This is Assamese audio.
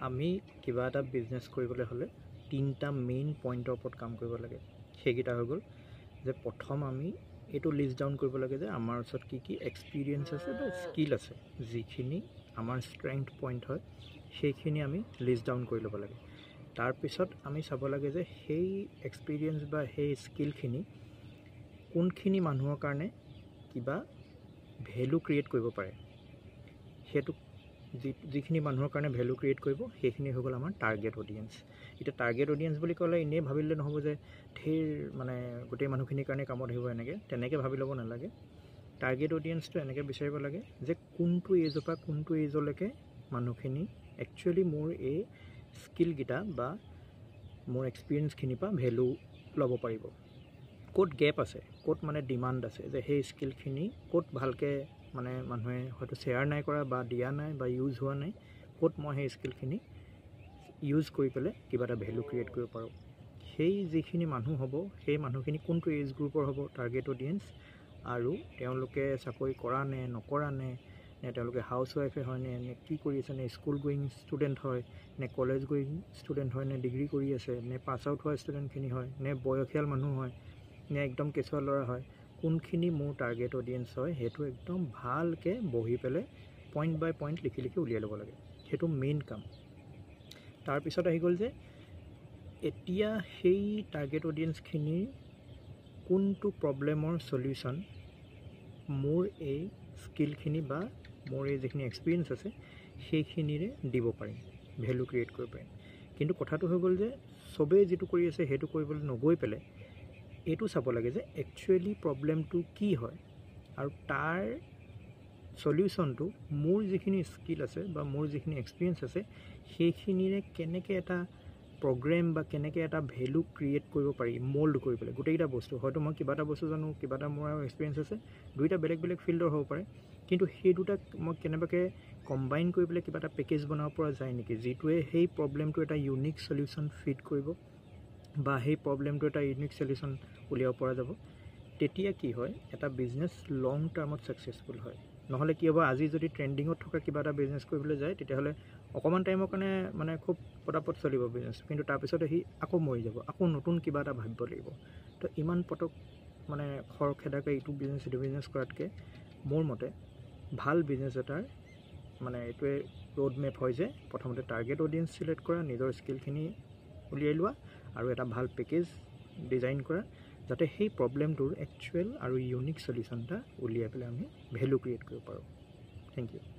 আমি কিবা এটা বিজনেছ কৰিবলৈ হ'লে তিনিটা মেইন পইণ্টৰ ওপৰত কাম কৰিব লাগে। সেইকেইটা হৈ গ'ল যে প্ৰথম আমি এইটো লিষ্ট ডাউন কৰিব লাগে যে আমাৰ ওচৰত কি কি এক্সপিৰিয়েঞ্চ আছে বা স্কিল আছে, যিখিনি আমাৰ ষ্ট্ৰেংথ পইণ্ট হয় সেইখিনি আমি লিষ্ট ডাউন কৰি ল'ব লাগে। তাৰপিছত আমি চাব লাগে যে সেই এক্সপিৰিয়েঞ্চ বা সেই স্কিলখিনি কোনখিনি মানুহৰ কাৰণে কিবা ভেলু ক্ৰিয়েট কৰিব পাৰে, সেইটো যিখিনি মানুহৰ কাৰণে ভেলু ক্ৰিয়েট কৰিব সেইখিনি হৈ গ'ল আমাৰ টাৰ্গেট অডিয়েঞ্চ। এতিয়া টাৰ্গেট অডিয়েঞ্চ বুলি ক'লে এনেই ভাবিলে নহ'ব যে ধেৰ মানে গোটেই মানুহখিনিৰ কাৰণে কামত আহিব, তেনেকৈ ভাবি ল'ব নালাগে। টাৰ্গেট অডিয়েঞ্চটো এনেকৈ বিচাৰিব লাগে যে কোনটো এজৰ পৰা কোনটো এজলৈকে মানুহখিনি একচুৱেলি মোৰ এই স্কিলকেইটা বা মোৰ এক্সপিৰিয়েঞ্চখিনিৰ পৰা ভেলু ল'ব পাৰিব। ক'ত গেপ আছে, ক'ত মানে ডিমাণ্ড আছে, যে সেই স্কিলখিনি ক'ত ভালকৈ মানে মানুহে হয়তো শ্বেয়াৰ নাই কৰা বা দিয়া নাই বা ইউজ হোৱা নাই, ক'ত মই সেই স্কিলখিনি ইউজ কৰি পেলাই কিবা এটা ভেলু ক্ৰিয়েট কৰিব পাৰোঁ। সেই যিখিনি মানুহ হ'ব সেই মানুহখিনি কোনটো এজ গ্ৰুপৰ হ'ব টাৰ্গেট অডিয়েঞ্চ, আৰু তেওঁলোকে চাকৰি কৰা নে নকৰা নে তেওঁলোকে হাউচ ৱাইফে হয় নে কি কৰি আছে, নে স্কুল গোয়িং ষ্টুডেণ্ট হয় নে কলেজ গোয়িং ষ্টুডেণ্ট হয় নে ডিগ্ৰী কৰি আছে নে পাছ আউট হোৱা ষ্টুডেণ্টখিনি হয় নে বয়সীয়াল মানুহ হয় নে একদম কেঁচুৱা ল'ৰা হয়, কোনখিনি মোৰ টাৰ্গেট অডিয়েঞ্চ হয় সেইটো একদম ভালকৈ বহি পেলাই পইণ্ট বাই পইণ্ট লিখি উলিয়াই ল'ব লাগে। সেইটো মেইন কাম। তাৰপিছত আহি গ'ল যে এতিয়া সেই টাৰ্গেট অডিয়েঞ্চখিনিৰ কোনটো প্ৰব্লেমৰ চলিউশ্যন মোৰ এই স্কিলখিনি বা মোৰ এই যিখিনি এক্সপিৰিয়েঞ্চ আছে সেইখিনিৰে দিব পাৰিম, ভেলু ক্ৰিয়েট কৰিব পাৰিম। কিন্তু কথাটো হৈ গ'ল যে চবেই যিটো কৰি আছে সেইটো কৰিবলৈ নগৈ পেলাই এইটো চাব লাগে যে একচুৱেলি প্ৰব্লেমটো কি হয় আৰু তাৰ চলিউশ্যনটো মোৰ যিখিনি স্কিল আছে বা মোৰ যিখিনি এক্সপিৰিয়েঞ্চ আছে সেইখিনিৰে কেনেকৈ এটা প্ৰগ্ৰেম বা কেনেকৈ এটা ভেলু ক্ৰিয়েট কৰিব পাৰি মল্ড কৰি পেলাই। গোটেইকেইটা বস্তু হয়তো মই কিবা এটা বস্তু জানো, কিবা এটা মোৰ এক্সপিৰিয়েঞ্চ আছে, দুইটা বেলেগ বেলেগ ফিল্ডৰ হ'ব পাৰে, কিন্তু সেই দুটাক মই কেনেবাকৈ কম্বাইন কৰি পেলাই কিবা এটা পেকেজ বনাব পৰা যায় নেকি, যিটোৱে সেই প্ৰব্লেমটো এটা ইউনিক চলিউশ্যন ফিট কৰিব বা সেই প্ৰব্লেমটো এটা ইউনিক চলিউশ্যন উলিয়াব পৰা যাব। তেতিয়া কি হয়, এটা বিজনেছ লং টাৰ্মত ছাকচেছফুল হয়। নহ'লে কি হ'ব, আজি যদি ট্ৰেণ্ডিঙত থকা কিবা এটা বিজনেছ কৰিবলৈ যায় তেতিয়াহ'লে অকণমান টাইমৰ কাৰণে মানে খুব পটাপট চলিব বিজনেছ, কিন্তু তাৰপিছত আহি আকৌ মৰি যাব, আকৌ নতুন কিবা এটা ভাবিব লাগিব। তো ইমান পটক মানে খৰখেদাকৈ এইটো বিজনেছ কৰাতকৈ মোৰ মতে ভাল বিজনেছ এটাৰ মানে এইটোৱে ৰোড মেপ হয় যে প্ৰথমতে টাৰ্গেট অডিয়েঞ্চ ছিলেক্ট কৰা, নিজৰ স্কিলখিনি উলিয়াই লোৱা আৰু এটা ভাল পেকেজ ডিজাইন কৰা, যাতে সেই প্ৰব্লেমটোৰ একচুৱেল আৰু ইউনিক চলিউশ্যন এটা উলিয়াই পেলাই আমি ভেলু ক্ৰিয়েট কৰিব পাৰোঁ। Thank U.